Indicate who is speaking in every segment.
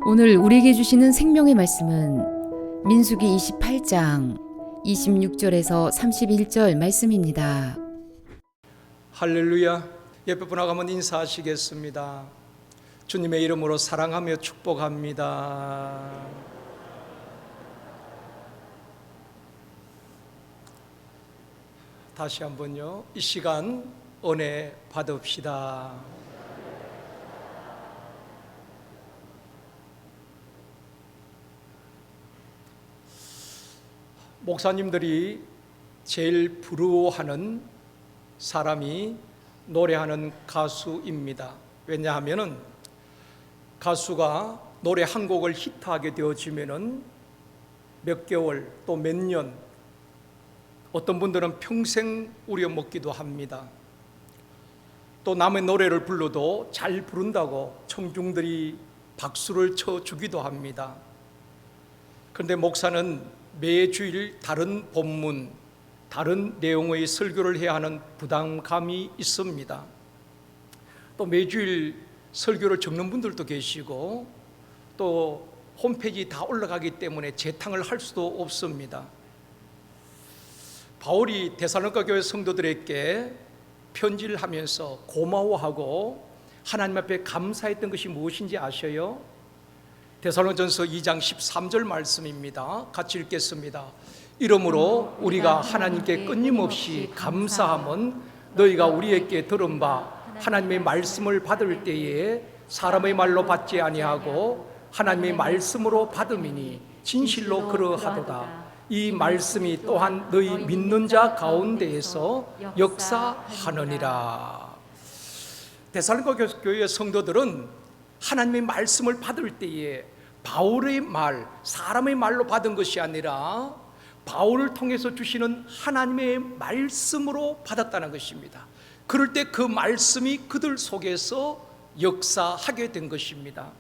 Speaker 1: 오늘 우리에게 주시는 생명의 말씀은 민수기 28장 26절에서 31절 말씀입니다.
Speaker 2: 할렐루야. 옆에 분하고 한번 인사하시겠습니다. 주님의 이름으로 사랑하며 축복합니다. 다시 한번요, 이 시간 은혜 받읍시다. 목사님들이 제일 부러워하는 사람이 노래하는 가수입니다. 왜냐하면 가수가 노래 한 곡을 히트하게 되어지면은 몇 개월 또 몇 년, 어떤 분들은 평생 우려먹기도 합니다. 또 남의 노래를 불러도 잘 부른다고 청중들이 박수를 쳐주기도 합니다. 그런데 목사는 매주일 다른 본문, 다른 내용의 설교를 해야 하는 부담감이 있습니다. 또 매주일 설교를 적는 분들도 계시고 또 홈페이지 다 올라가기 때문에 재탕을 할 수도 없습니다. 바울이 데살로니가 교회 성도들에게 편지를 하면서 고마워하고 하나님 앞에 감사했던 것이 무엇인지 아셔요? 데살로니가전서 2장 13절 말씀입니다. 같이 읽겠습니다. 이러므로 우리가 하나님께 끊임없이 감사함은 너희가 우리에게 들은 바 하나님의 말씀을 받을 때에 사람의 말로 받지 아니하고 하나님의 말씀으로 받음이니 진실로 그러하도다. 이 말씀이 또한 너희 믿는 자 가운데에서 역사하느니라. 데살로니가 교회 성도들은 하나님의 말씀을 받을 때에 바울의 말, 사람의 말로 받은 것이 아니라 바울을 통해서 주시는 하나님의 말씀으로 받았다는 것입니다. 그럴 때 그 말씀이 그들 속에서 역사하게 된 것입니다.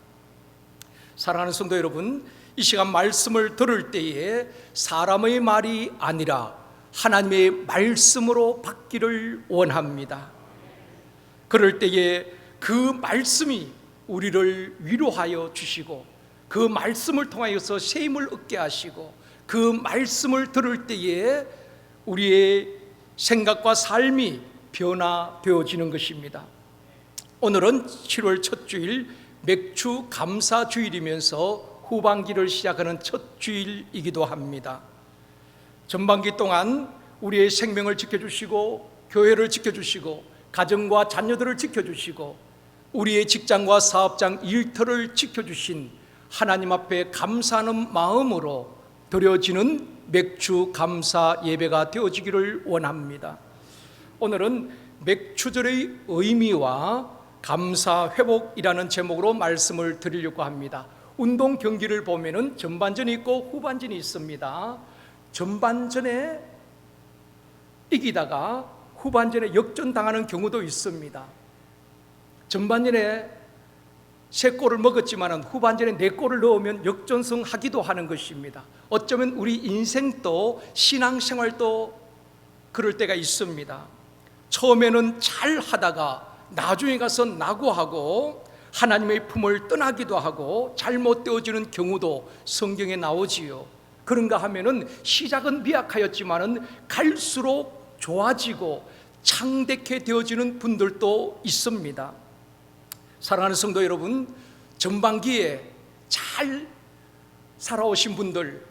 Speaker 2: 사랑하는 성도 여러분, 이 시간 말씀을 들을 때에 사람의 말이 아니라 하나님의 말씀으로 받기를 원합니다. 그럴 때에 그 말씀이 우리를 위로하여 주시고 그 말씀을 통하여서 새 힘을 얻게 하시고 그 말씀을 들을 때에 우리의 생각과 삶이 변화되어지는 것입니다. 오늘은 7월 첫 주일 맥주 감사 주일이면서 후반기를 시작하는 첫 주일이기도 합니다. 전반기 동안 우리의 생명을 지켜주시고 교회를 지켜주시고 가정과 자녀들을 지켜주시고 우리의 직장과 사업장 일터를 지켜주신 하나님 앞에 감사하는 마음으로 드려지는 맥주 감사 예배가 되어지기를 원합니다. 오늘은 맥주절의 의미와 감사 회복이라는 제목으로 말씀을 드리려고 합니다. 운동 경기를 보면은 전반전이 있고 후반전이 있습니다. 전반전에 이기다가 후반전에 역전당하는 경우도 있습니다. 전반전에 3골을 먹었지만 후반전에 4골을 넣으면 역전승하기도 하는 것입니다. 어쩌면 우리 인생도 신앙생활도 그럴 때가 있습니다. 처음에는 잘 하다가 나중에 가서 낙오하고 하나님의 품을 떠나기도 하고 잘못되어지는 경우도 성경에 나오지요. 그런가 하면은 시작은 미약하였지만은 갈수록 좋아지고 창대케 되어지는 분들도 있습니다. 사랑하는 성도 여러분, 전반기에 잘 살아오신 분들,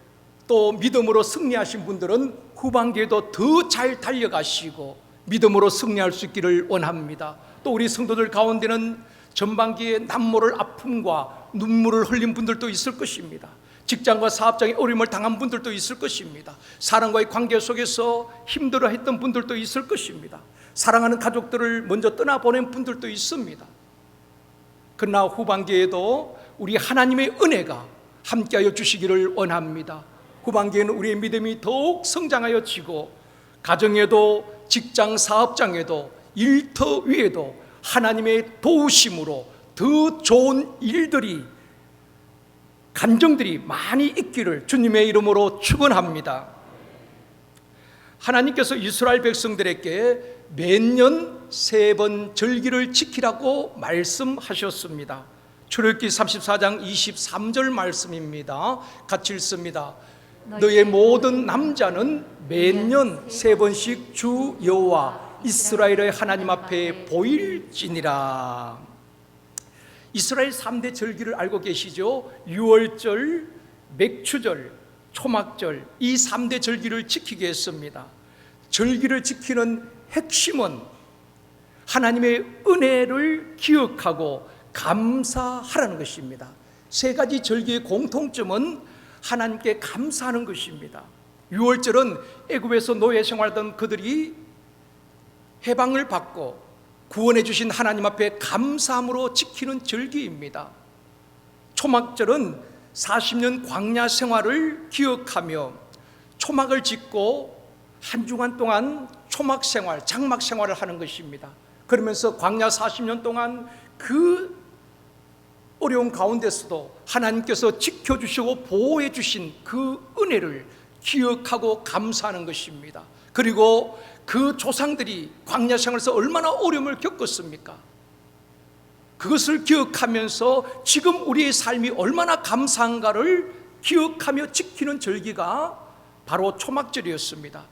Speaker 2: 또 믿음으로 승리하신 분들은 후반기에도 더 잘 달려가시고 믿음으로 승리할 수 있기를 원합니다. 또 우리 성도들 가운데는 전반기에 남모를 아픔과 눈물을 흘린 분들도 있을 것입니다. 직장과 사업장에 어려움을 당한 분들도 있을 것입니다. 사람과의 관계 속에서 힘들어했던 분들도 있을 것입니다. 사랑하는 가족들을 먼저 떠나보낸 분들도 있습니다. 그러나 후반기에도 우리 하나님의 은혜가 함께하여 주시기를 원합니다. 후반기에는 우리의 믿음이 더욱 성장하여 지고 가정에도 직장 사업장에도 일터 위에도 하나님의 도우심으로 더 좋은 일들이 간정들이 많이 있기를 주님의 이름으로 축원합니다. 하나님께서 이스라엘 백성들에게 매년 3번 절기를 지키라고 말씀하셨습니다. 출애굽기 34장 23절 말씀입니다. 같이 읽습니다. 너의 모든 남자는 매년 3번씩 주 여호와 이스라엘의 하나님 앞에 보일지니라. 이스라엘 3대 절기를 알고 계시죠? 유월절, 맥추절, 초막절, 이 3대 절기를 지키게 했습니다. 절기를 지키는 핵심은 하나님의 은혜를 기억하고 감사하라는 것입니다. 3가지 절기의 공통점은 하나님께 감사하는 것입니다. 유월절은 애굽에서 노예 생활하던 그들이 해방을 받고 구원해 주신 하나님 앞에 감사함으로 지키는 절기입니다. 초막절은 40년 광야 생활을 기억하며 초막을 짓고 한 주간 동안 초막 생활, 장막 생활을 하는 것입니다. 그러면서 광야 40년 동안 그 어려운 가운데서도 하나님께서 지켜주시고 보호해 주신 그 은혜를 기억하고 감사하는 것입니다. 그리고 그 조상들이 광야 생활에서 얼마나 어려움을 겪었습니까? 그것을 기억하면서 지금 우리의 삶이 얼마나 감사한가를 기억하며 지키는 절기가 바로 초막절이었습니다.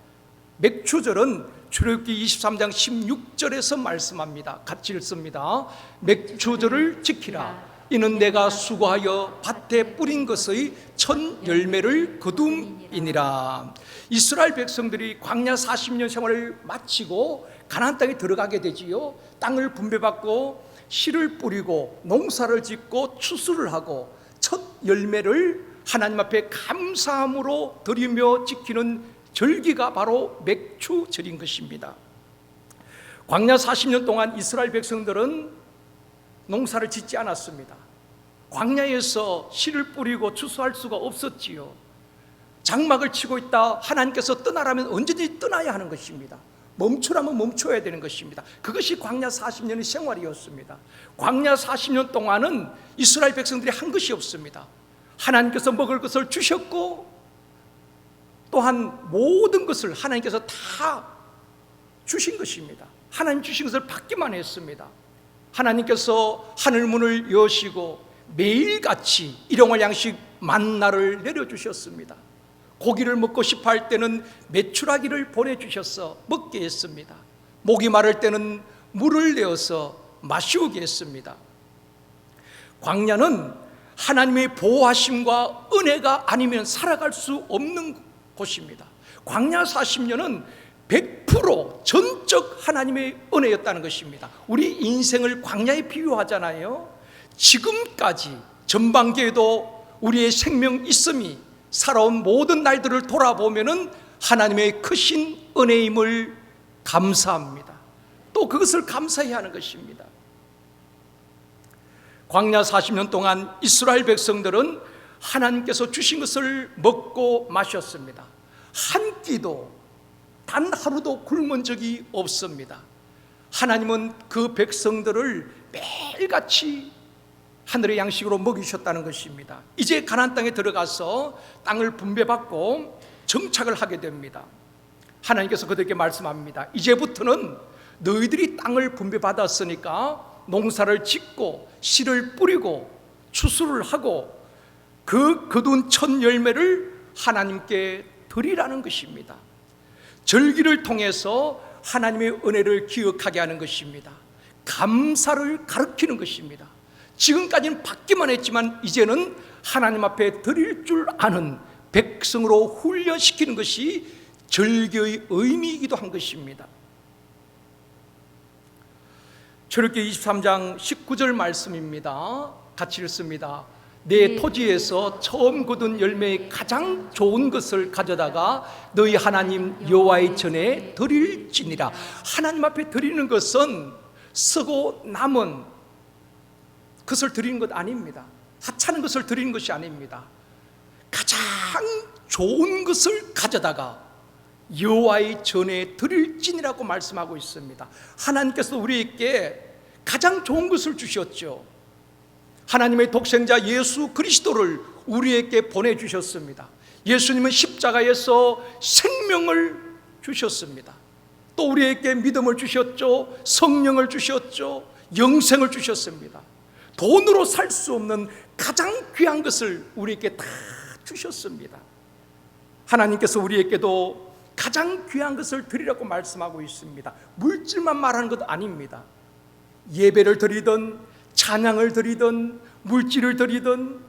Speaker 2: 맥추절은 출애굽기 23장 16절에서 말씀합니다. 같이 읽습니다. 맥추절을 지키라. 이는 내가 수고하여 밭에 뿌린 것의 첫 열매를 거둠이니라. 이스라엘 백성들이 광야 40년 생활을 마치고 가나안 땅에 들어가게 되지요. 땅을 분배받고 씨를 뿌리고 농사를 짓고 추수를 하고 첫 열매를 하나님 앞에 감사함으로 드리며 지키는 절기가 바로 맥추절인 것입니다. 광야 40년 동안 이스라엘 백성들은 농사를 짓지 않았습니다. 광야에서 씨를 뿌리고 추수할 수가 없었지요. 장막을 치고 있다 하나님께서 떠나라면 언제든지 떠나야 하는 것입니다. 멈추라면 멈춰야 되는 것입니다. 그것이 광야 40년의 생활이었습니다. 광야 40년 동안은 이스라엘 백성들이 한 것이 없습니다. 하나님께서 먹을 것을 주셨고 또한 모든 것을 하나님께서 다 주신 것입니다. 하나님 주신 것을 받기만 했습니다. 하나님께서 하늘문을 여시고 매일같이 일용할 양식 만나를 내려주셨습니다. 고기를 먹고 싶어 할 때는 메추라기를 보내주셔서 먹게 했습니다. 목이 마를 때는 물을 내어서 마시우게 했습니다. 광야는 하나님의 보호하심과 은혜가 아니면 살아갈 수 없는 곳입니다. 광야 40년은 100% 전적 하나님의 은혜였다는 것입니다. 우리 인생을 광야에 비유하잖아요. 지금까지 전반기에도 우리의 생명 있음이 살아온 모든 날들을 돌아보면은 하나님의 크신 은혜임을 감사합니다. 또 그것을 감사해야 하는 것입니다. 광야 40년 동안 이스라엘 백성들은 하나님께서 주신 것을 먹고 마셨습니다. 한 끼도 단 하루도 굶은 적이 없습니다. 하나님은 그 백성들을 매일같이 하늘의 양식으로 먹이셨다는 것입니다. 이제 가나안 땅에 들어가서 땅을 분배받고 정착을 하게 됩니다. 하나님께서 그들에게 말씀합니다. 이제부터는 너희들이 땅을 분배받았으니까 농사를 짓고 씨를 뿌리고 추수를 하고 그 거둔 첫 열매를 하나님께 드리라는 것입니다. 절기를 통해서 하나님의 은혜를 기억하게 하는 것입니다. 감사를 가르치는 것입니다. 지금까지는 받기만 했지만 이제는 하나님 앞에 드릴 줄 아는 백성으로 훈련시키는 것이 절기의 의미이기도 한 것입니다. 출애굽기 23장 19절 말씀입니다. 같이 읽습니다. 내 토지에서 처음 거둔 열매의 가장 좋은 것을 가져다가 너희 하나님 여호와의 전에 드릴지니라. 하나님 앞에 드리는 것은 쓰고 남은 것을 드리는 것 아닙니다. 하찮은 것을 드리는 것이 아닙니다. 가장 좋은 것을 가져다가 여호와의 전에 드릴지니라고 말씀하고 있습니다. 하나님께서 우리에게 가장 좋은 것을 주셨죠. 하나님의 독생자 예수 그리스도를 우리에게 보내주셨습니다. 예수님은 십자가에서 생명을 주셨습니다. 또 우리에게 믿음을 주셨죠. 성령을 주셨죠. 영생을 주셨습니다. 돈으로 살 수 없는 가장 귀한 것을 우리에게 다 주셨습니다. 하나님께서 우리에게도 가장 귀한 것을 드리라고 말씀하고 있습니다. 물질만 말하는 것 아닙니다. 예배를 드리든 찬양을 드리든 물질을 드리든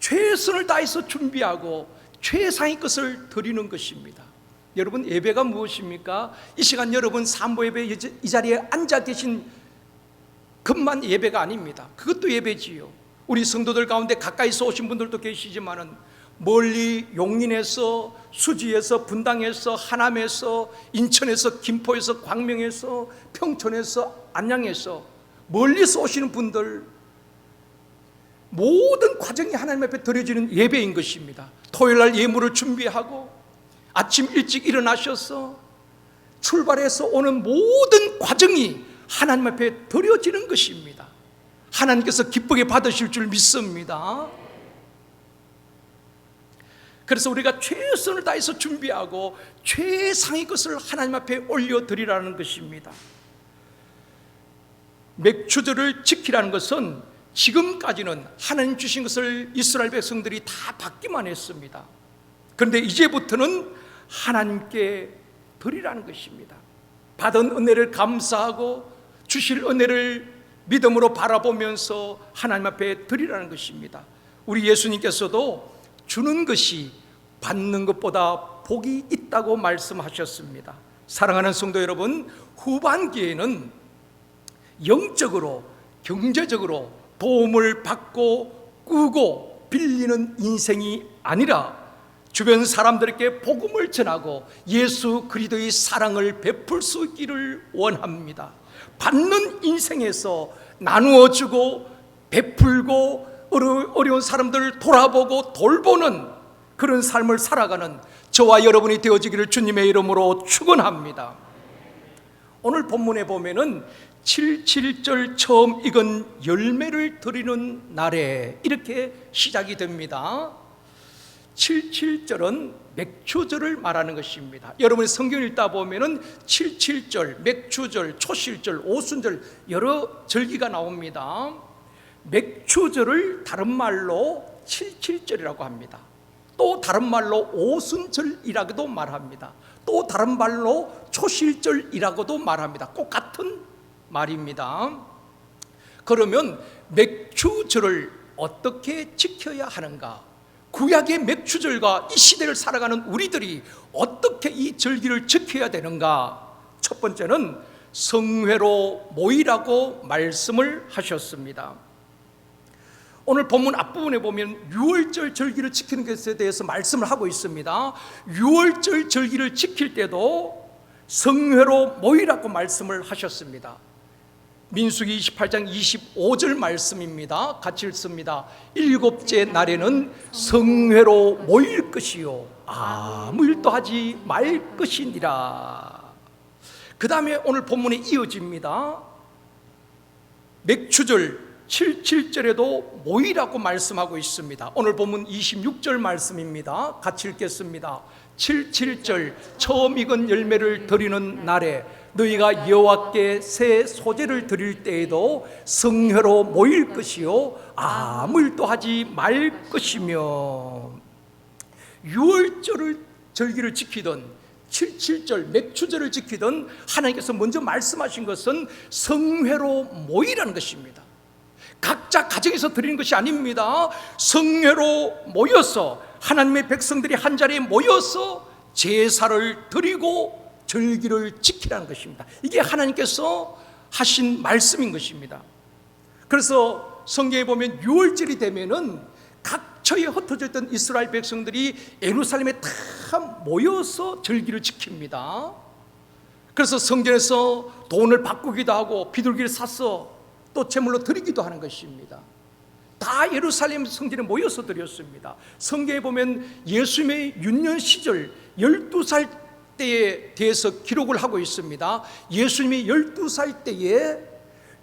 Speaker 2: 최선을 다해서 준비하고 최상의 것을 드리는 것입니다. 여러분, 예배가 무엇입니까? 이 시간 여러분 산보 예배 이 자리에 앉아 계신 것만 예배가 아닙니다. 그것도 예배지요. 우리 성도들 가운데 가까이서 오신 분들도 계시지만은 멀리 용인에서, 수지에서, 분당에서, 하남에서, 인천에서, 김포에서, 광명에서, 평촌에서, 안양에서 멀리서 오시는 분들 모든 과정이 하나님 앞에 드려지는 예배인 것입니다. 토요일날 예물을 준비하고 아침 일찍 일어나셔서 출발해서 오는 모든 과정이 하나님 앞에 드려지는 것입니다. 하나님께서 기쁘게 받으실 줄 믿습니다. 그래서 우리가 최선을 다해서 준비하고 최상의 것을 하나님 앞에 올려드리라는 것입니다. 맥추절을 지키라는 것은 지금까지는 하나님 주신 것을 이스라엘 백성들이 다 받기만 했습니다. 그런데 이제부터는 하나님께 드리라는 것입니다. 받은 은혜를 감사하고 주실 은혜를 믿음으로 바라보면서 하나님 앞에 드리라는 것입니다. 우리 예수님께서도 주는 것이 받는 것보다 복이 있다고 말씀하셨습니다. 사랑하는 성도 여러분, 후반기에는 영적으로, 경제적으로 도움을 받고 꾸고 빌리는 인생이 아니라 주변 사람들에게 복음을 전하고 예수 그리스도의 사랑을 베풀 수 있기를 원합니다. 받는 인생에서 나누어주고 베풀고 어려운 사람들을 돌아보고 돌보는 그런 삶을 살아가는 저와 여러분이 되어지기를 주님의 이름으로 축원합니다. 오늘 본문에 보면은 77절 처음 익은 열매를 드리는 날에 이렇게 시작이 됩니다. 77절은 맥추절을 말하는 것입니다. 여러분이 성경 읽다 보면은 77절, 맥추절, 초실절, 오순절 여러 절기가 나옵니다. 맥추절을 다른 말로 77절이라고 합니다. 또 다른 말로 오순절이라고도 말합니다. 또 다른 말로 초실절이라고도 말합니다. 꼭 같은 말입니다. 그러면 맥추절을 어떻게 지켜야 하는가? 구약의 맥추절과 이 시대를 살아가는 우리들이 어떻게 이 절기를 지켜야 되는가? 첫 번째는 성회로 모이라고 말씀을 하셨습니다. 오늘 본문 앞부분에 보면 6월절 절기를 지키는 것에 대해서 말씀을 하고 있습니다. 6월절 절기를 지킬 때도 성회로 모이라고 말씀을 하셨습니다. 민수기 28장 25절 말씀입니다. 같이 읽습니다. 일곱째 날에는 성회로 모일 것이요 아무 일도 하지 말 것이니라. 그 다음에 오늘 본문에 이어집니다. 맥추절 77절에도 모이라고 말씀하고 있습니다. 오늘 본문 26절 말씀입니다. 같이 읽겠습니다. 77절 처음 익은 열매를 드리는 날에 너희가 여호와께 새 소제를 드릴 때에도 성회로 모일 것이요 아무 일도 하지 말 것이며, 6월절 절기를 지키던 77절 맥추절을 지키던 하나님께서 먼저 말씀하신 것은 성회로 모이라는 것입니다. 각자 가정에서 드리는 것이 아닙니다. 성회로 모여서 하나님의 백성들이 한자리에 모여서 제사를 드리고 절기를 지키라는 것입니다. 이게 하나님께서 하신 말씀인 것입니다. 그래서 성경에 보면 6월절이 되면은 각처에 흩어져 있던 이스라엘 백성들이 예루살렘에 다 모여서 절기를 지킵니다. 그래서 성전에서 돈을 바꾸기도 하고 비둘기를 사서 또 제물로 드리기도 하는 것입니다. 다 예루살렘 성전에 모여서 드렸습니다. 성경에 보면 예수님의 윤년 시절 12살 때에 대해서 기록을 하고 있습니다. 예수님이 12살 때에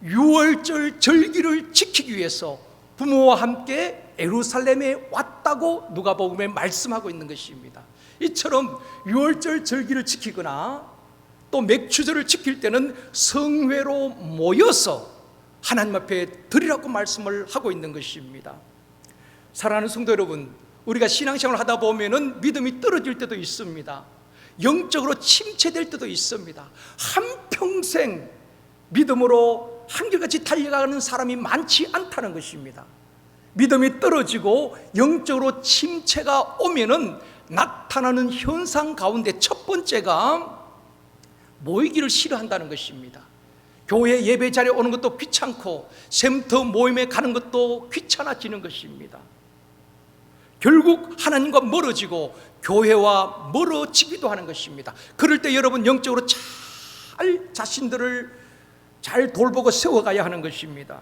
Speaker 2: 6월절 절기를 지키기 위해서 부모와 함께 예루살렘에 왔다고 누가복음에 말씀하고 있는 것입니다. 이처럼 6월절 절기를 지키거나 또 맥추절을 지킬 때는 성회로 모여서 하나님 앞에 드리라고 말씀을 하고 있는 것입니다. 사랑하는 성도 여러분, 우리가 신앙생활을 하다 보면은 믿음이 떨어질 때도 있습니다. 영적으로 침체될 때도 있습니다. 한평생 믿음으로 한결같이 달려가는 사람이 많지 않다는 것입니다. 믿음이 떨어지고 영적으로 침체가 오면은 나타나는 현상 가운데 첫 번째가 모이기를 싫어한다는 것입니다. 교회 예배 자리에 오는 것도 귀찮고 샘터 모임에 가는 것도 귀찮아지는 것입니다. 결국 하나님과 멀어지고 교회와 멀어지기도 하는 것입니다. 그럴 때 여러분 영적으로 잘 자신들을 잘 돌보고 세워가야 하는 것입니다.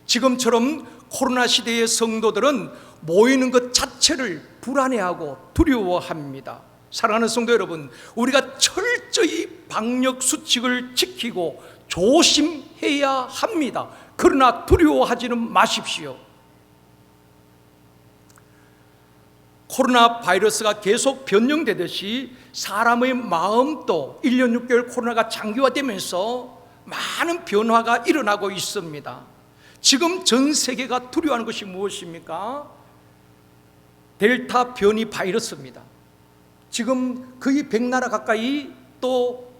Speaker 2: 지금처럼 코로나 시대의 성도들은 모이는 것 자체를 불안해하고 두려워합니다. 사랑하는 성도 여러분, 우리가 철저히 방역 수칙을 지키고 조심해야 합니다. 그러나 두려워하지는 마십시오. 코로나 바이러스가 계속 변형되듯이 사람의 마음도 1년 6개월 코로나가 장기화되면서 많은 변화가 일어나고 있습니다. 지금 전 세계가 두려워하는 것이 무엇입니까? 델타 변이 바이러스입니다. 지금 거의 100나라 가까이 또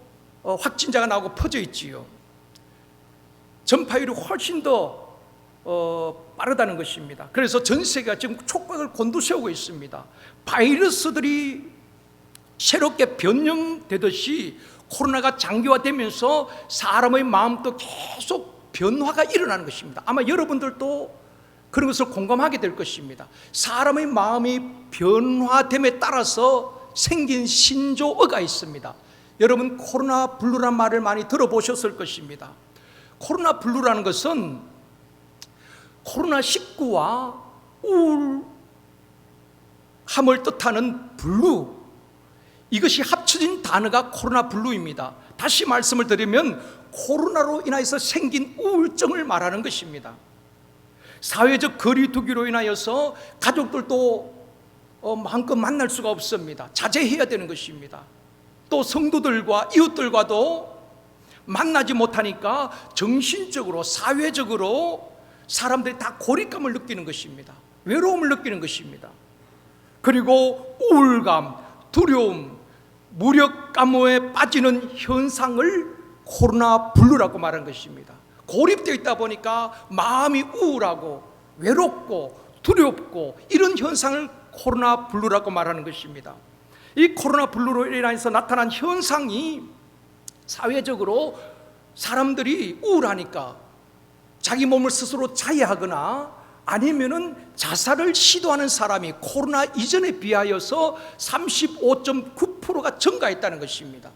Speaker 2: 확진자가 나오고 퍼져 있지요. 전파율이 훨씬 더 빠르다는 것입니다. 그래서 전 세계가 지금 촉각을 곤두세우고 있습니다. 바이러스들이 새롭게 변형되듯이 코로나가 장기화되면서 사람의 마음도 계속 변화가 일어나는 것입니다. 아마 여러분들도 그런 것을 공감하게 될 것입니다. 사람의 마음이 변화됨에 따라서 생긴 신조어가 있습니다. 여러분 코로나 블루란 말을 많이 들어보셨을 것입니다. 코로나 블루라는 것은 코로나19와 우울함을 뜻하는 블루, 이것이 합쳐진 단어가 코로나 블루입니다. 다시 말씀을 드리면 코로나로 인해서 생긴 우울증을 말하는 것입니다. 사회적 거리두기로 인하여서 가족들도 마음껏 만날 수가 없습니다. 자제해야 되는 것입니다. 또 성도들과 이웃들과도 만나지 못하니까 정신적으로 사회적으로 사람들이 다 고립감을 느끼는 것입니다. 외로움을 느끼는 것입니다. 그리고 우울감, 두려움, 무력감에 빠지는 현상을 코로나 블루라고 말한 것입니다. 고립되어 있다 보니까 마음이 우울하고 외롭고 두렵고 이런 현상을 코로나 블루라고 말하는 것입니다. 이 코로나 블루로 인해서 나타난 현상이 사회적으로 사람들이 우울하니까 자기 몸을 스스로 자해하거나 아니면은 자살을 시도하는 사람이 코로나 이전에 비하여서 35.9%가 증가했다는 것입니다.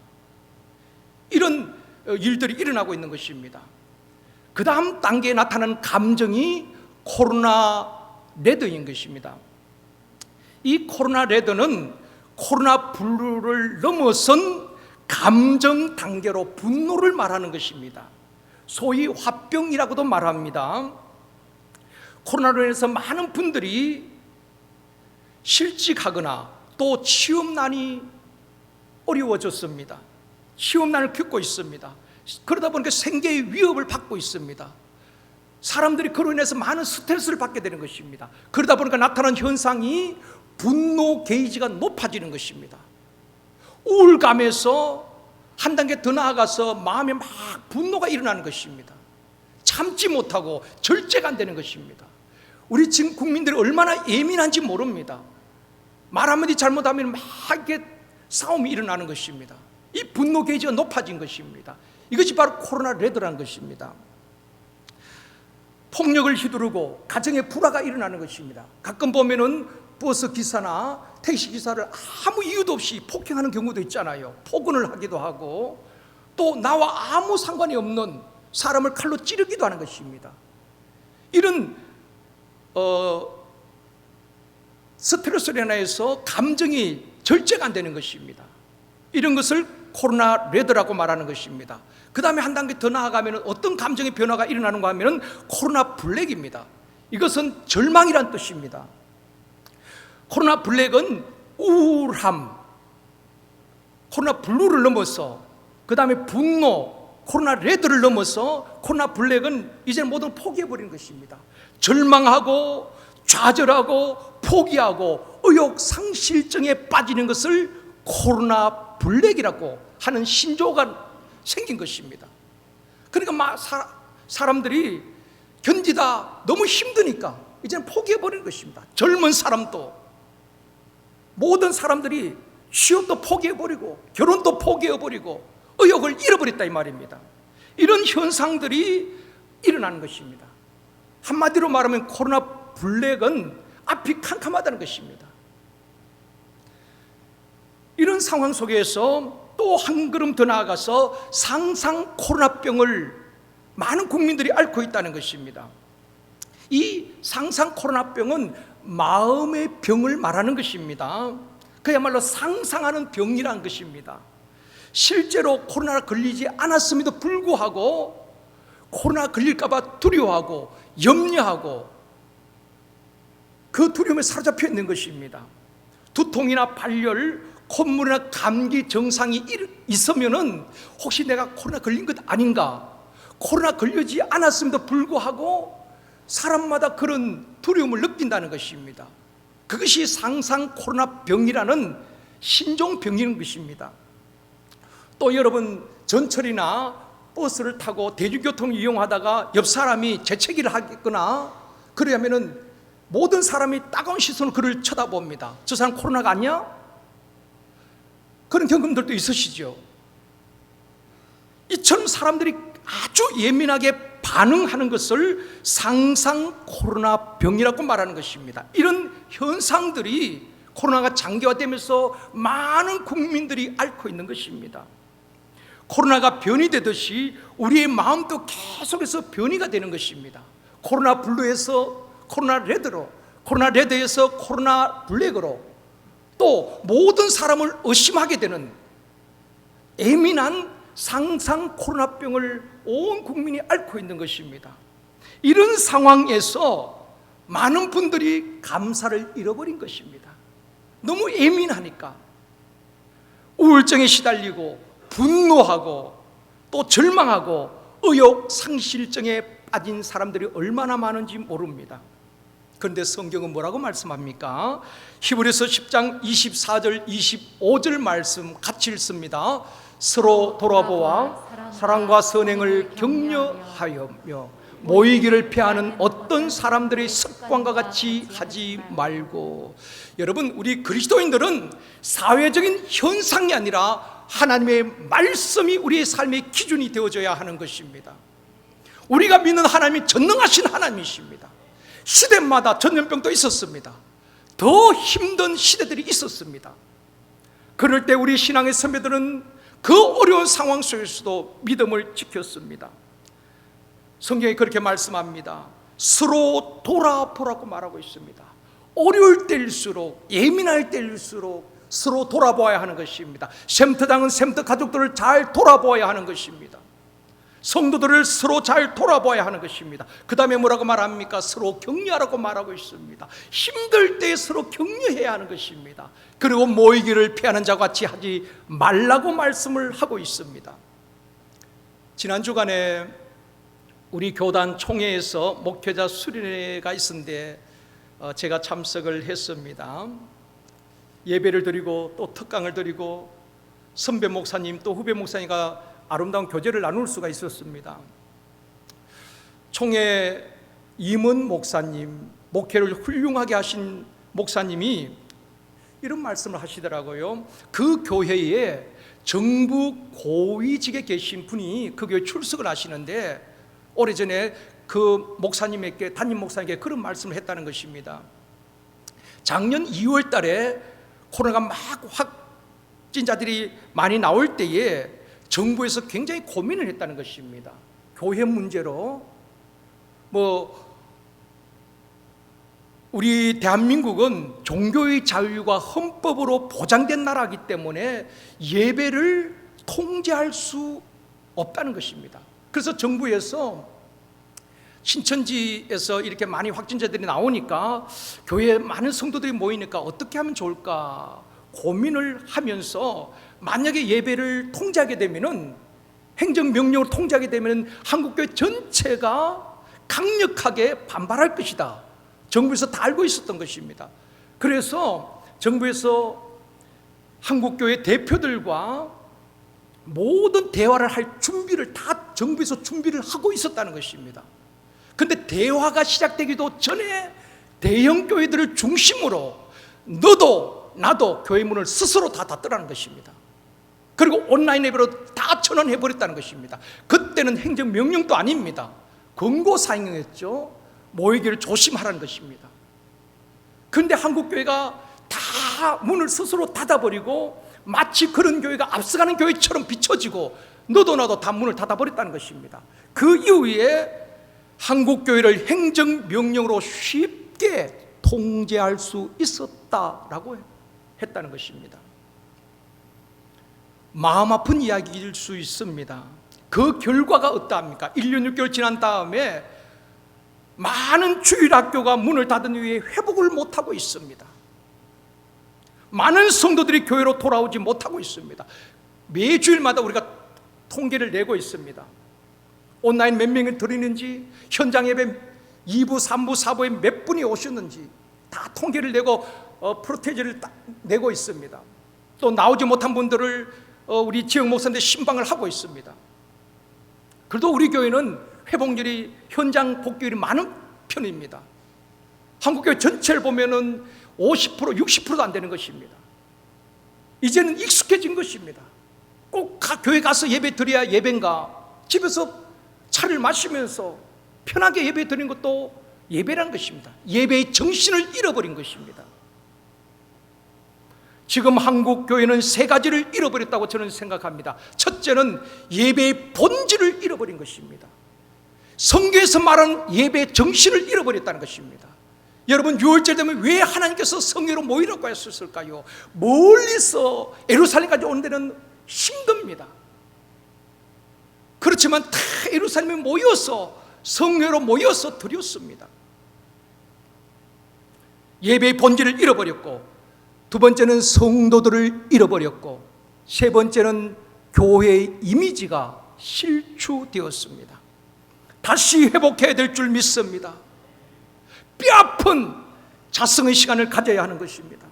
Speaker 2: 이런 일들이 일어나고 있는 것입니다. 그 다음 단계에 나타나는 감정이 코로나 레드인 것입니다. 이 코로나 레드는 코로나 블루를 넘어선 감정 단계로 분노를 말하는 것입니다. 소위 화병이라고도 말합니다. 코로나로 인해서 많은 분들이 실직하거나 또 취업난이 어려워졌습니다. 취업난을 겪고 있습니다. 그러다 보니까 생계의 위협을 받고 있습니다. 사람들이 그로 인해서 많은 스트레스를 받게 되는 것입니다. 그러다 보니까 나타난 현상이 분노 게이지가 높아지는 것입니다. 우울감에서 한 단계 더 나아가서 마음에 막 분노가 일어나는 것입니다. 참지 못하고 절제가 안 되는 것입니다. 우리 지금 국민들이 얼마나 예민한지 모릅니다. 말 한마디 잘못하면 막 이렇게 싸움이 일어나는 것입니다. 이 분노 게이지가 높아진 것입니다. 이것이 바로 코로나 레드라는 것입니다. 폭력을 휘두르고 가정에 불화가 일어나는 것입니다. 가끔 보면은 버스 기사나 택시 기사를 아무 이유도 없이 폭행하는 경우도 있잖아요. 폭언을 하기도 하고 또 나와 아무 상관이 없는 사람을 칼로 찌르기도 하는 것입니다. 이런 스트레스로 인해서 감정이 절제가 안 되는 것입니다. 이런 것을 코로나 레드라고 말하는 것입니다. 그 다음에 한 단계 더 나아가면 어떤 감정의 변화가 일어나는가 하면 코로나 블랙입니다. 이것은 절망이란 뜻입니다. 코로나 블랙은 우울함, 코로나 블루를 넘어서 그 다음에 분노, 코로나 레드를 넘어서 코로나 블랙은 이제 모든 포기해버린 것입니다. 절망하고 좌절하고 포기하고 의욕상실증에 빠지는 것을 코로나 블랙이라고 하는 신조어가 생긴 것입니다. 그러니까 사람들이 견디다 너무 힘드니까 이제는 포기해버리는 것입니다. 젊은 사람도, 모든 사람들이 취업도 포기해버리고 결혼도 포기해버리고 의욕을 잃어버렸다 이 말입니다. 이런 현상들이 일어나는 것입니다. 한마디로 말하면 코로나 블랙은 앞이 캄캄하다는 것입니다. 이런 상황 속에서 또 한 걸음 더 나아가서 상상 코로나병을 많은 국민들이 앓고 있다는 것입니다. 이 상상 코로나병은 마음의 병을 말하는 것입니다. 그야말로 상상하는 병이라는 것입니다. 실제로 코로나 걸리지 않았음에도 불구하고 코로나 걸릴까 봐 두려워하고 염려하고 그 두려움에 사로잡혀 있는 것입니다. 두통이나 발열, 콧물이나 감기 증상이 있으면은 혹시 내가 코로나 걸린 것 아닌가? 코로나 걸리지 않았음에도 불구하고 사람마다 그런 두려움을 느낀다는 것입니다. 그것이 상상 코로나 병이라는 신종병인 것입니다. 또 여러분, 전철이나 버스를 타고 대중교통을 이용하다가 옆 사람이 재채기를 하거나 그러면은 모든 사람이 따가운 시선으로 그를 쳐다봅니다. 저 사람 코로나가 아니야? 그런 경험들도 있으시죠. 이처럼 사람들이 아주 예민하게 반응하는 것을 상상 코로나 병이라고 말하는 것입니다. 이런 현상들이 코로나가 장기화되면서 많은 국민들이 앓고 있는 것입니다. 코로나가 변이 되듯이 우리의 마음도 계속해서 변이가 되는 것입니다. 코로나 블루에서 코로나 레드로, 코로나 레드에서 코로나 블랙으로, 또 모든 사람을 의심하게 되는 예민한 상상 코로나병을 온 국민이 앓고 있는 것입니다. 이런 상황에서 많은 분들이 감사를 잃어버린 것입니다. 너무 예민하니까 우울증에 시달리고 분노하고 또 절망하고 의욕상실증에 빠진 사람들이 얼마나 많은지 모릅니다. 그런데 성경은 뭐라고 말씀합니까? 히브리서 10장 24절 25절 말씀 같이 읽습니다. 서로 돌아보아 사랑과 선행을 격려하여며 모이기를 피하는 어떤 사람들의 습관과 같이 하지 말고. 여러분, 우리 그리스도인들은 사회적인 현상이 아니라 하나님의 말씀이 우리의 삶의 기준이 되어줘야 하는 것입니다. 우리가 믿는 하나님이 전능하신 하나님이십니다. 시대마다 전염병도 있었습니다. 더 힘든 시대들이 있었습니다. 그럴 때 우리 신앙의 선배들은 그 어려운 상황 속에서도 믿음을 지켰습니다. 성경이 그렇게 말씀합니다. 서로 돌아보라고 말하고 있습니다. 어려울 때일수록, 예민할 때일수록 서로 돌아보아야 하는 것입니다. 샘터당은 샘터 가족들을 잘 돌아보아야 하는 것입니다. 성도들을 서로 잘 돌아봐야 하는 것입니다. 그 다음에 뭐라고 말합니까? 서로 격려하라고 말하고 있습니다. 힘들 때 서로 격려해야 하는 것입니다. 그리고 모이기를 피하는 자와 같이 하지 말라고 말씀을 하고 있습니다. 지난 주간에 우리 교단 총회에서 목회자 수련회가 있었는데 제가 참석을 했습니다. 예배를 드리고 또 특강을 드리고 선배 목사님 또 후배 목사님과 아름다운 교제를 나눌 수가 있었습니다. 총회 임은 목사님, 목회를 훌륭하게 하신 목사님이 이런 말씀을 하시더라고요. 그 교회에 정부 고위직에 계신 분이 그 교회 출석을 하시는데 오래전에 그 목사님에게, 담임 목사님에게 그런 말씀을 했다는 것입니다. 작년 2월 달에 코로나가 막 확진자들이 많이 나올 때에 정부에서 굉장히 고민을 했다는 것입니다. 교회 문제로 우리 대한민국은 종교의 자유가 헌법으로 보장된 나라이기 때문에 예배를 통제할 수 없다는 것입니다. 그래서 정부에서 신천지에서 이렇게 많이 확진자들이 나오니까 교회에 많은 성도들이 모이니까 어떻게 하면 좋을까 고민을 하면서 만약에 예배를 통제하게 되면은 행정명령으로 통제하게 되면 한국교회 전체가 강력하게 반발할 것이다. 정부에서 다 알고 있었던 것입니다. 그래서 정부에서 한국교회 대표들과 모든 대화를 할 준비를 다 정부에서 준비를 하고 있었다는 것입니다. 그런데 대화가 시작되기도 전에 대형 교회들을 중심으로 너도 나도 교회 문을 스스로 다 닫더라는 것입니다. 그리고 온라인 예배로 다 전환해버렸다는 것입니다. 그때는 행정명령도 아닙니다. 권고사항이었죠. 모이기를 조심하라는 것입니다. 그런데 한국교회가 다 문을 스스로 닫아버리고 마치 그런 교회가 앞서가는 교회처럼 비춰지고 너도 나도 다 문을 닫아버렸다는 것입니다. 그 이후에 한국교회를 행정명령으로 쉽게 통제할 수 있었다라고 했다는 것입니다. 마음 아픈 이야기일 수 있습니다. 그 결과가 어떠합니까? 1년 6개월 지난 다음에 많은 주일학교가 문을 닫은 이후에 회복을 못하고 있습니다. 많은 성도들이 교회로 돌아오지 못하고 있습니다. 매주일마다 우리가 통계를 내고 있습니다. 온라인 몇 명이 드리는지, 현장 예배 2부, 3부, 4부에 몇 분이 오셨는지 다 통계를 내고 프로테이지를 내고 있습니다. 또 나오지 못한 분들을 우리 지역 목사님들 신방을 하고 있습니다. 그래도 우리 교회는 회복률이 현장 복귀율이 많은 편입니다. 한국교회 전체를 보면은 50%, 60%도 안 되는 것입니다. 이제는 익숙해진 것입니다. 꼭 교회 가서 예배 드려야 예배인가? 집에서 차를 마시면서 편하게 예배 드리는 것도 예배라는 것입니다. 예배의 정신을 잃어버린 것입니다. 지금 한국 교회는 세 가지를 잃어버렸다고 저는 생각합니다. 첫째는 예배의 본질을 잃어버린 것입니다. 성경에서 말하는 예배의 정신을 잃어버렸다는 것입니다. 여러분, 6월절 되면 왜 하나님께서 성회로 모이라고 하셨을까요? 멀리서 예루살렘까지 오는 데는 힘듭니다. 그렇지만 다 예루살렘에 모여서 성회로 모여서 드렸습니다. 예배의 본질을 잃어버렸고, 두 번째는 성도들을 잃어버렸고, 세 번째는 교회의 이미지가 실추되었습니다. 다시 회복해야 될 줄 믿습니다. 뼈아픈 자성의 시간을 가져야 하는 것입니다.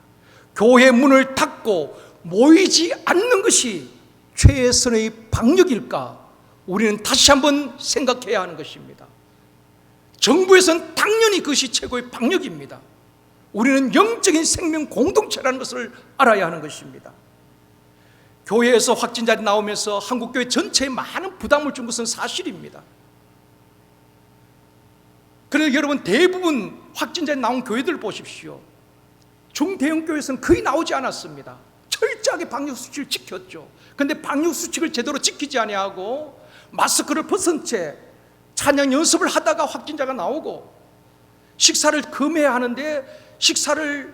Speaker 2: 교회 문을 닫고 모이지 않는 것이 최선의 방역일까? 우리는 다시 한번 생각해야 하는 것입니다. 정부에서는 당연히 그것이 최고의 방역입니다. 우리는 영적인 생명 공동체라는 것을 알아야 하는 것입니다. 교회에서 확진자들이 나오면서 한국교회 전체에 많은 부담을 준 것은 사실입니다. 그런데 여러분, 대부분 확진자들이 나온 교회들 보십시오. 중대형 교회에서는 거의 나오지 않았습니다. 철저하게 방역수칙을 지켰죠. 그런데 방역수칙을 제대로 지키지 아니하고 마스크를 벗은 채 찬양 연습을 하다가 확진자가 나오고, 식사를 금해야 하는데 식사를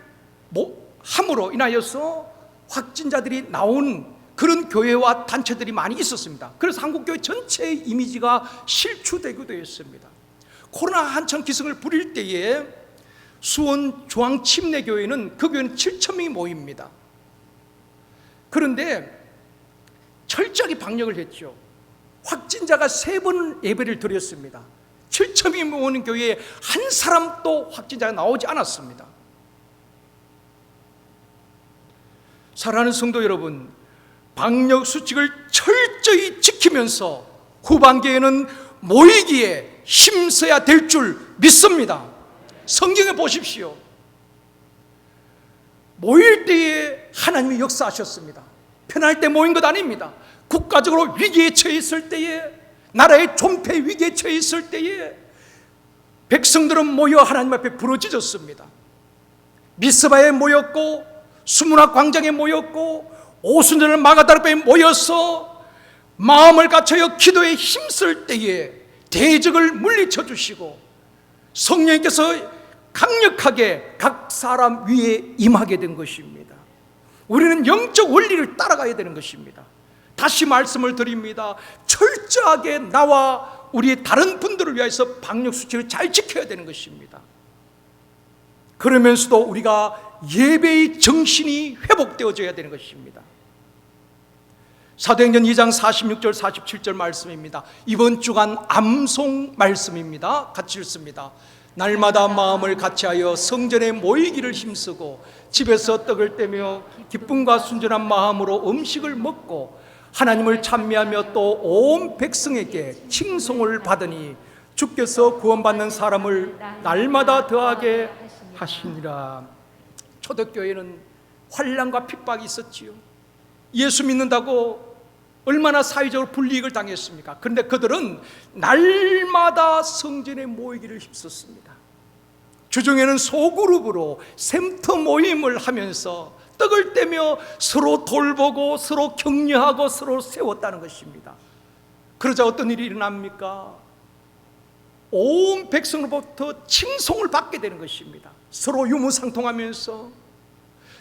Speaker 2: 함으로 인하여서 확진자들이 나온 그런 교회와 단체들이 많이 있었습니다. 그래서 한국교회 전체의 이미지가 실추되기도 했습니다. 코로나 한창 기승을 부릴 때에 수원 중앙침례교회는 그 교회는 7,000명이 모입니다. 그런데 철저하게 방역을 했죠. 확진자가 3번 예배를 드렸습니다. 7,000명이 모이는 교회에 한 사람도 확진자가 나오지 않았습니다. 사랑하는 성도 여러분, 방역 수칙을 철저히 지키면서 후반기에는 모이기에 힘써야 될 줄 믿습니다. 성경에 보십시오. 모일 때에 하나님이 역사하셨습니다. 편할 때 모인 것 아닙니다. 국가적으로 위기에 처해 있을 때에, 나라의 존폐 위기에 처해 있을 때에 백성들은 모여 하나님 앞에 부르짖었습니다. 미스바에 모였고, 수문학 광장에 모였고, 오순절 마가다락방에 모여서 마음을 갖춰여 기도에 힘쓸 때에 대적을 물리쳐 주시고 성령께서 강력하게 각 사람 위에 임하게 된 것입니다. 우리는 영적 원리를 따라가야 되는 것입니다. 다시 말씀을 드립니다. 철저하게 나와 우리 다른 분들을 위해서 방역수칙을 잘 지켜야 되는 것입니다. 그러면서도 우리가 예배의 정신이 회복되어져야 되는 것입니다. 사도행전 2장 46절 47절 말씀입니다. 이번 주간 암송 말씀입니다. 같이 읽습니다. 날마다 마음을 같이하여 성전에 모이기를 힘쓰고 집에서 떡을 떼며 기쁨과 순전한 마음으로 음식을 먹고 하나님을 찬미하며 또 온 백성에게 칭송을 받으니 주께서 구원받는 사람을 날마다 더하게 하시니라. 초대교회는 환난과 핍박이 있었지요. 예수 믿는다고 얼마나 사회적으로 불이익을 당했습니까? 그런데 그들은 날마다 성전에 모이기를 힘썼습니다. 주중에는 소그룹으로 샘터 모임을 하면서 떡을 떼며 서로 돌보고 서로 격려하고 서로 세웠다는 것입니다. 그러자 어떤 일이 일어납니까? 온 백성으로부터 칭송을 받게 되는 것입니다. 서로 유무상통하면서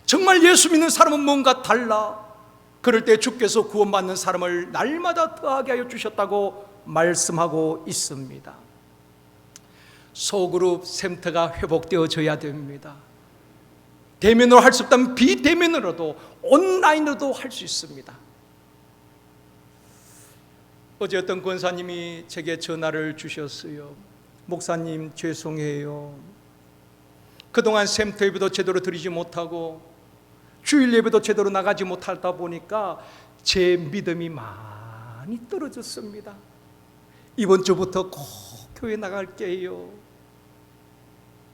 Speaker 2: 정말 예수 믿는 사람은 뭔가 달라. 그럴 때 주께서 구원받는 사람을 날마다 더하게 하여 주셨다고 말씀하고 있습니다. 소그룹 샘터가 회복되어져야 됩니다. 대면으로 할 수 없다면 비대면으로도 온라인으로도 할 수 있습니다. 어제 어떤 권사님이 제게 전화를 주셨어요. 목사님 죄송해요. 그동안 샘터 예배도 제대로 드리지 못하고 주일 예배도 제대로 나가지 못하다 보니까 제 믿음이 많이 떨어졌습니다. 이번 주부터 꼭 교회 나갈게요.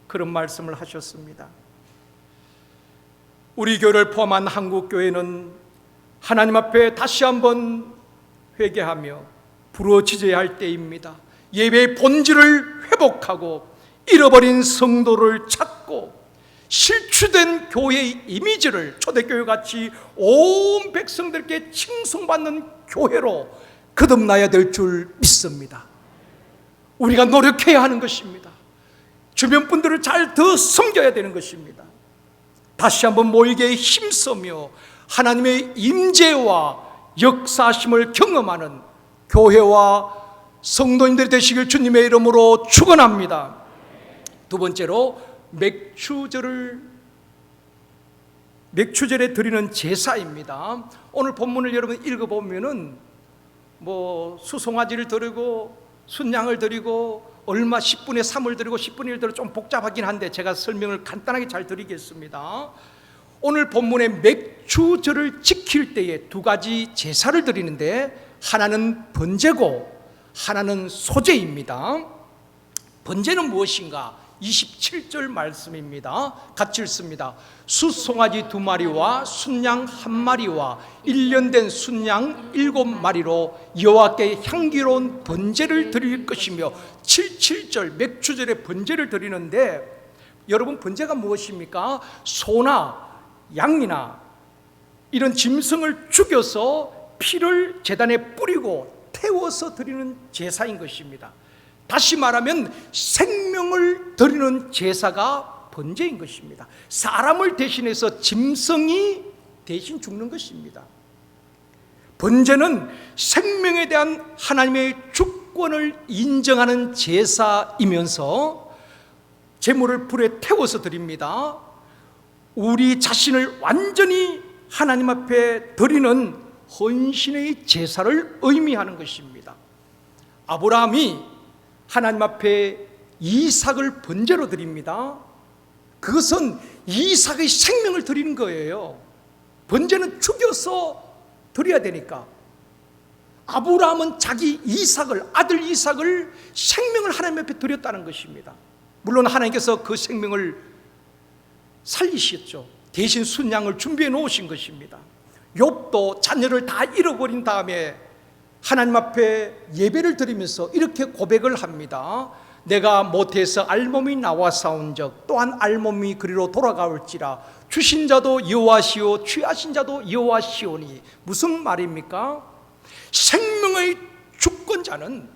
Speaker 2: 그런 말씀을 하셨습니다. 우리 교회를 포함한 한국교회는 하나님 앞에 다시 한번 회개하며 부르짖어야 할 때입니다. 예배의 본질을 회복하고 잃어버린 성도를 찾고 실추된 교회의 이미지를 초대교회같이 온 백성들께 칭송받는 교회로 거듭나야 될 줄 믿습니다. 우리가 노력해야 하는 것입니다. 주변 분들을 잘 더 섬겨야 되는 것입니다. 다시 한번 모이게 힘쓰며 하나님의 임재와 역사심을 경험하는 교회와 성도님들이 되시길 주님의 이름으로 축원합니다. 두 번째로 맥추절에 드리는 제사입니다. 오늘 본문을 여러분 읽어보면은 수송아지를 드리고 순양을 드리고 얼마 10분의 3을 드리고 10분의 1 드리고 좀 복잡하긴 한데 제가 설명을 간단하게 잘 드리겠습니다. 오늘 본문의 맥추절을 지킬 때에 두 가지 제사를 드리는데 하나는 번제고 하나는 소제입니다. 번제는 무엇인가? 27절 말씀입니다. 같이 읽습니다. 숫송아지 2마리와 순양 1마리와 1년 된 순양 7마리로 여호와께 향기로운 번제를 드릴 것이며 77절 맥추절에 번제를 드리는데 여러분 번제가 무엇입니까? 소나 양이나 이런 짐승을 죽여서 피를 제단에 뿌리고 태워서 드리는 제사인 것입니다. 다시 말하면 생명을 드리는 제사가 번제인 것입니다. 사람을 대신해서 짐승이 대신 죽는 것입니다. 번제는 생명에 대한 하나님의 주권을 인정하는 제사이면서 제물을 불에 태워서 드립니다. 우리 자신을 완전히 하나님 앞에 드리는 헌신의 제사를 의미하는 것입니다. 아브라함이 하나님 앞에 이삭을 번제로 드립니다. 그것은 이삭의 생명을 드리는 거예요. 번제는 죽여서 드려야 되니까. 아브라함은 자기 아들 이삭을 생명을 하나님 앞에 드렸다는 것입니다. 물론 하나님께서 그 생명을 살리셨죠. 대신 순양을 준비해 놓으신 것입니다. 욥도 자녀를 다 잃어버린 다음에 하나님 앞에 예배를 드리면서 이렇게 고백을 합니다. 내가 모태에서 알몸이 나와 싸운 적 또한 알몸이 그리로 돌아가올지라 주신 자도 여호와시오 취하신 자도 여호와시오니. 무슨 말입니까? 생명의 주권자는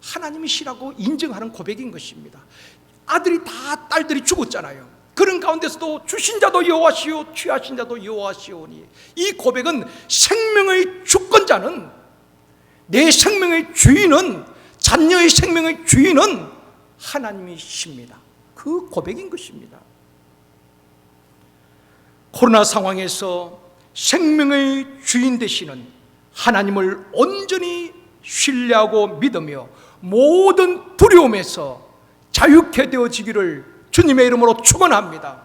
Speaker 2: 하나님이시라고 인정하는 고백인 것입니다. 아들이 다 딸들이 죽었잖아요. 그런 가운데서도 주신 자도 여호와시오 취하신 자도 여호와시오니. 이 고백은 생명의 주권자는, 내 생명의 주인은, 자녀의 생명의 주인은 하나님이십니다. 그 고백인 것입니다. 코로나 상황에서 생명의 주인 되시는 하나님을 온전히 신뢰하고 믿으며 모든 두려움에서 자유케 되어지기를 주님의 이름으로 축원합니다.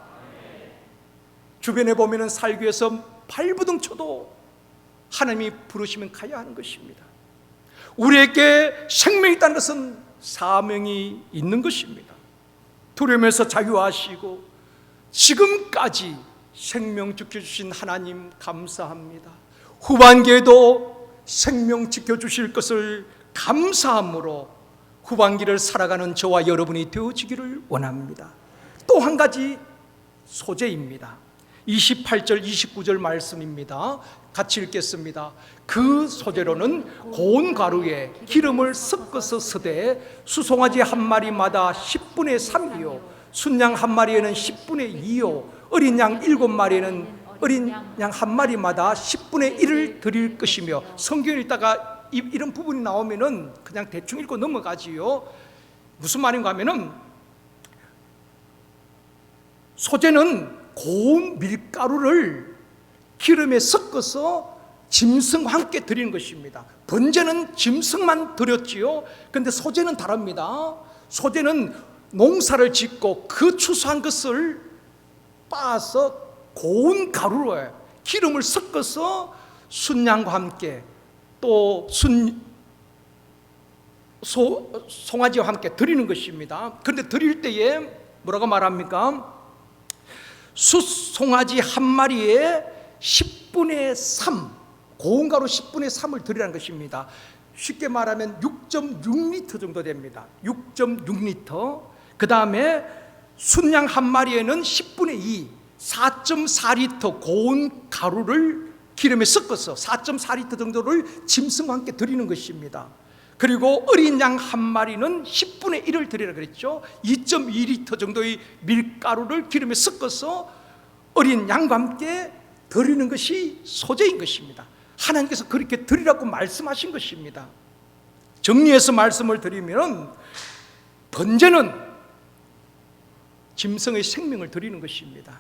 Speaker 2: 주변에 보면은 살기 위해서 발부둥 쳐도 하나님이 부르시면 가야 하는 것입니다. 우리에게 생명이 있다는 것은 사명이 있는 것입니다. 두려움에서 자유하시고 지금까지 생명 지켜주신 하나님 감사합니다. 후반기에도 생명 지켜주실 것을 감사함으로 후반기를 살아가는 저와 여러분이 되어지기를 원합니다. 또 한 가지 소재입니다. 28절 29절 말씀입니다. 같이 읽겠습니다. 그 소재로는 고운 가루에 기름을 섞어서 쓰되 수송아지 한 마리마다 10분의 3이요 순양 한 마리에는 10분의 2요 어린 양 7마리에는 어린 양 한 마리마다 10분의 1을 드릴 것이며, 성경 읽다가 이런 부분이 나오면은 그냥 대충 읽고 넘어가지요. 무슨 말인가 하면은 소재는 고운 밀가루를 기름에 섞어서 짐승과 함께 드리는 것입니다. 번제는 짐승만 드렸지요. 그런데 소재는 다릅니다. 소재는 농사를 짓고 그 추수한 것을 빻아서 고운 가루로 기름을 섞어서 순양과 함께 또 송아지와 함께 드리는 것입니다. 그런데 드릴 때에 뭐라고 말합니까? 숫송아지 한 마리에 10분의 3, 고운 가루 10분의 3을 드리라는 것입니다. 쉽게 말하면 6.6리터 정도 됩니다. 6.6리터. 그 다음에 순양 한 마리에는 10분의 2, 4.4리터 고운 가루를 기름에 섞어서 4.4리터 정도를 짐승과 함께 드리는 것입니다. 그리고 어린 양 한 마리는 10분의 1을 드리라 그랬죠. 2.2리터 정도의 밀가루를 기름에 섞어서 어린 양과 함께 드리는 것이 소재인 것입니다. 하나님께서 그렇게 드리라고 말씀하신 것입니다. 정리해서 말씀을 드리면 번제는 짐승의 생명을 드리는 것입니다.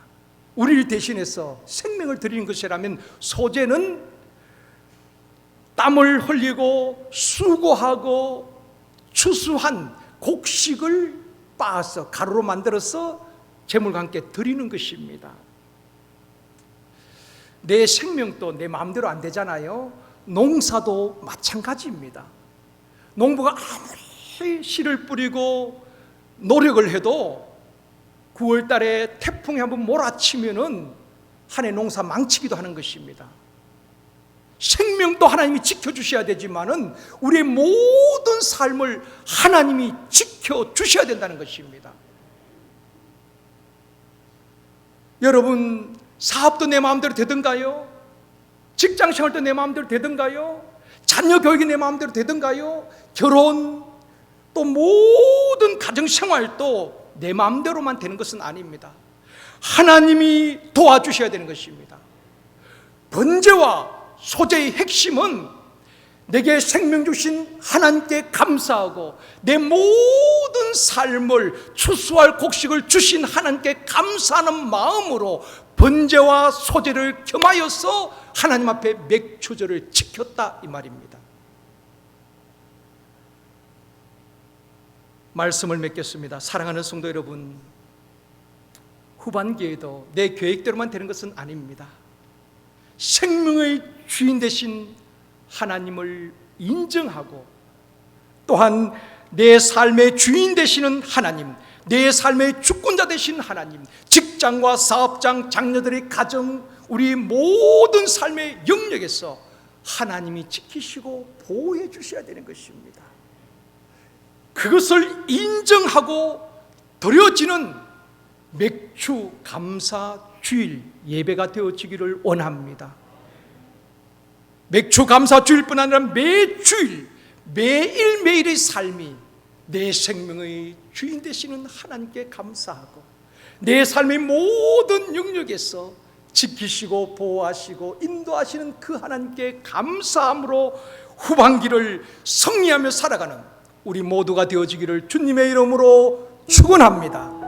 Speaker 2: 우리를 대신해서 생명을 드리는 것이라면 소재는 땀을 흘리고 수고하고 추수한 곡식을 빻아서 가루로 만들어서 제물과 함께 드리는 것입니다. 내 생명도 내 마음대로 안 되잖아요. 농사도 마찬가지입니다. 농부가 아무리 씨를 뿌리고 노력을 해도 9월 달에 태풍이 한번 몰아치면은 한 해 농사 망치기도 하는 것입니다. 생명도 하나님이 지켜주셔야 되지만은 우리의 모든 삶을 하나님이 지켜주셔야 된다는 것입니다. 여러분, 사업도 내 마음대로 되던가요? 직장생활도 내 마음대로 되던가요? 자녀 교육이 내 마음대로 되던가요? 결혼, 또 모든 가정생활도 내 마음대로만 되는 것은 아닙니다. 하나님이 도와주셔야 되는 것입니다. 번제와 소재의 핵심은 내게 생명 주신 하나님께 감사하고 내 모든 삶을 추수할 곡식을 주신 하나님께 감사하는 마음으로 번제와 소재를 겸하여서 하나님 앞에 맥추절을 지켰다 이 말입니다. 말씀을 맺겠습니다. 사랑하는 성도 여러분, 후반기에도 내 계획대로만 되는 것은 아닙니다. 생명의 주인 되신 하나님을 인정하고 또한 내 삶의 주인 되시는 하나님, 내 삶의 주권자 되신 하나님, 직장과 사업장, 장녀들의 가정, 우리 모든 삶의 영역에서 하나님이 지키시고 보호해 주셔야 되는 것입니다. 그것을 인정하고 드려지는 맥주 감사 주일 예배가 되어지기를 원합니다. 맥주 감사 주일뿐 아니라 매주일 매일매일의 삶이 내 생명의 주인 되시는 하나님께 감사하고 내 삶의 모든 영역에서 지키시고 보호하시고 인도하시는 그 하나님께 감사함으로 후반기를 승리하며 살아가는 우리 모두가 되어지기를 주님의 이름으로 축원합니다.